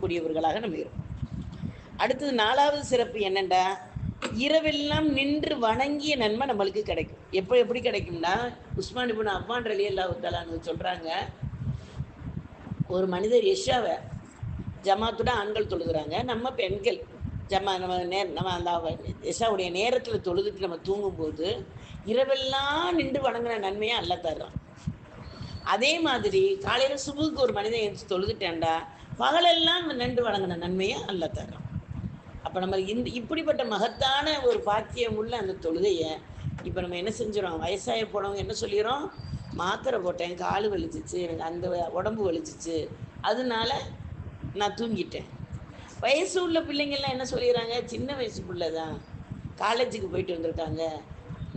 தொழுகக்கூடியவர்களாக நம்ம இருப்போம். அடுத்தது 4வது சிறப்பு என்னண்டா, இரவெல்லாம் நின்று வணங்கிய நன்மை நம்மளுக்கு கிடைக்கும். எப்படி கிடைக்கும்னா, உஸ்மான் இப்னு அஃபான் ரலியல்லாஹு தஆலா அன்ஹு சொல்றாங்க, ஒரு மனிதர் இஷாவை ஜமாத்துட ஆண்கள் தொழுகிறாங்க, நம்ம பெண்கள் நம்ம அந்த இஷாவுடைய நேரத்தில் தொழுதுட்டு நம்ம தூங்கும்போது இரவெல்லாம் நின்று வணங்கின நன்மையை அல்லாஹ் தர்றான். அதே மாதிரி காலையில் சுபுக்கு ஒரு மனிதன் எழுந்து தொழுதுட்டேன்டா, பகலெல்லாம் நின்று வணங்கின நன்மையை அல்லாஹ் தர்றான். அப்போ நம்ம இப்படிப்பட்ட மகத்தான ஒரு பாக்கியம் உள்ள அந்த தொழுகையை இப்போ நம்ம என்ன செஞ்சிடறோம், வயசாய போனவங்க என்ன சொல்லிடுறோம், மாத்திரை போட்டேன், கால் வலிச்சிச்சு, எனக்கு அந்த உடம்பு வலிச்சிச்சு, அதனால நான் தூங்கிட்டேன். வயசு உள்ள பிள்ளைங்கள்லாம் என்ன சொல்லிடுறாங்க, சின்ன வயசு பிள்ளை தான், காலேஜுக்கு போயிட்டு வந்திருக்காங்க,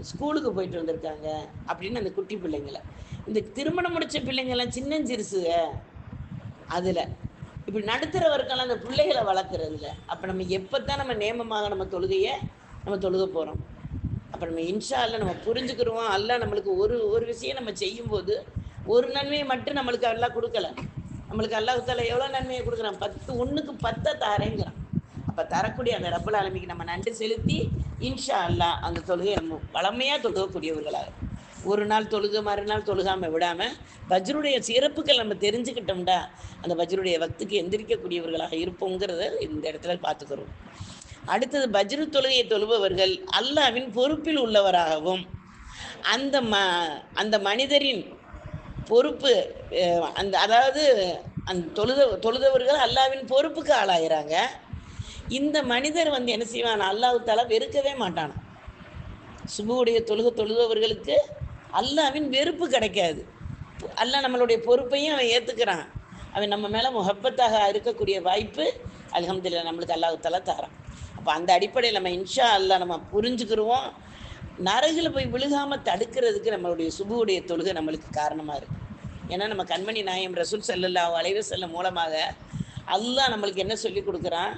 ஸ்கூலுக்கு போயிட்டு வந்திருக்காங்க அப்படின்னு அந்த குட்டி பிள்ளைங்களை, இந்த திருமணம் முடித்த பிள்ளைங்கள்லாம் சின்னஞ்சிறுசுக அதில் இப்படி நடுத்தரவருக்கெல்லாம் அந்த பிள்ளைகளை வளர்க்குறதுல. அப்போ நம்ம எப்போ தான் நம்ம நேமமாக நம்ம தொழுகையை நம்ம தொழுக போகிறோம். அப்போ நம்ம இன்ஷா அல்லா நம்ம புரிஞ்சுக்கிறோம். அல்லா நம்மளுக்கு ஒரு விஷயம் நம்ம செய்யும்போது ஒரு நன்மையை மட்டும் நம்மளுக்கு எல்லாம் கொடுக்கல, நம்மளுக்கு அல்லாஹ் தஆலா எவ்வளோ நன்மையை கொடுக்குறான், 10 தாரேங்கிறான். அப்போ தரக்கூடிய அந்த ரப்பல் ஆலமீனுக்கு நம்ம நன்றி செலுத்தி இன்ஷா அல்லா அந்த தொழுகை நம்ம வளமையாக தொழுகக்கூடியவர்களாக, ஒரு நாள் தொழுக மறுநாள் தொழுகாமல் விடாமல் வஜ்ருடைய சிறப்புகள் நம்ம தெரிஞ்சுக்கிட்டோம்டா அந்த வஜ்ருடைய வக்துக்கு எந்திரிக்கக்கூடியவர்களாக இருப்போங்கிறத இந்த இடத்துல பார்த்துக்கிறோம். அடுத்தது, வஜ்ரு தொழுகையை தொழுபவர்கள் அல்லாஹ்வின் பொறுப்பில் உள்ளவராகவும், அந்த மனிதரின் பொறுப்பு அதாவது அந்த தொழுதவர்கள் அல்லாஹ்வின் பொறுப்புக்கு ஆளாகிறாங்க. இந்த மனிதர் என்ன செய்வான், அல்லாஹ் தஆலா வெறுக்கவே மாட்டான். சுபுடைய தொழுதவர்களுக்கு அல்லாஹ்வின் வெறுப்பு கிடைக்காது. அல்லாஹ் நம்மளுடைய பொறுப்பையும் அவன் ஏற்றுக்கிறான். அவன் நம்ம மேலே முஹப்பத்தாக இருக்கக்கூடிய வாய்ப்பு அல்ஹம்துலில்லாஹ் நம்மளுக்கு அல்லாஹ் தஆலா தரான். அப்போ அந்த அடிப்படையில் நம்ம இன்ஷா அல்லாஹ் நம்ம புரிஞ்சுக்கிடுவோம். நரகில் போய் விழுகாமல் தடுக்கிறதுக்கு நம்மளுடைய சுபுடைய தொழுகை நம்மளுக்கு காரணமாக இருக்குது. ஏன்னா நம்ம கண்மணி நாயம் ரசூல் ஸல்லல்லாஹு அலைஹி வஸல்லம் மூலமாக அல்லாஹ் நம்மளுக்கு என்ன சொல்லி கொடுக்குறான்,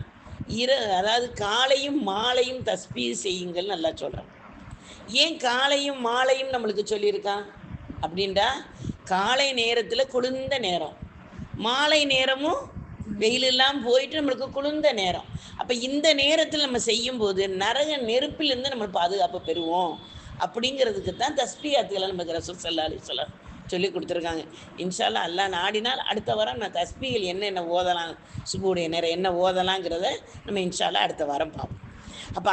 அதாவது காலையும் மாலையும் தஸ்பீஹ் செய்யுங்கள் நல்லா சொல்கிறான். ஏன் காலையும் மாலையும் நம்மளுக்கு சொல்லியிருக்கான் அப்படின்டா, காலை நேரத்தில் குளிர்ந்த நேரம், மாலை நேரமும் வெயிலெல்லாம் போயிட்டு நம்மளுக்கு குளிர்ந்த நேரம். அப்போ இந்த நேரத்தில் நம்ம செய்யும்போது நரக நெருப்பிலிருந்து நம்ம பாதுகாப்பு பெறுவோம். அப்படிங்கிறதுக்கு தான் தஸ்பீஹாத்துகளை நமக்கு ரசூல் ஸல்லல்லாஹு அலைஹி வஸல்லம் சொல்லி கொடுத்துருக்காங்க. இன்ஷா அல்லாஹ் அல்லாஹ் நாடினால் அடுத்த வாரம் நான் தஸ்பீஹில் என்னென்ன ஓதலாம், சுபுடைய நேரம் என்ன ஓதலாங்கிறத நம்ம இன்ஷா அல்லாஹ் அடுத்த வாரம் பார்ப்போம். அப்போ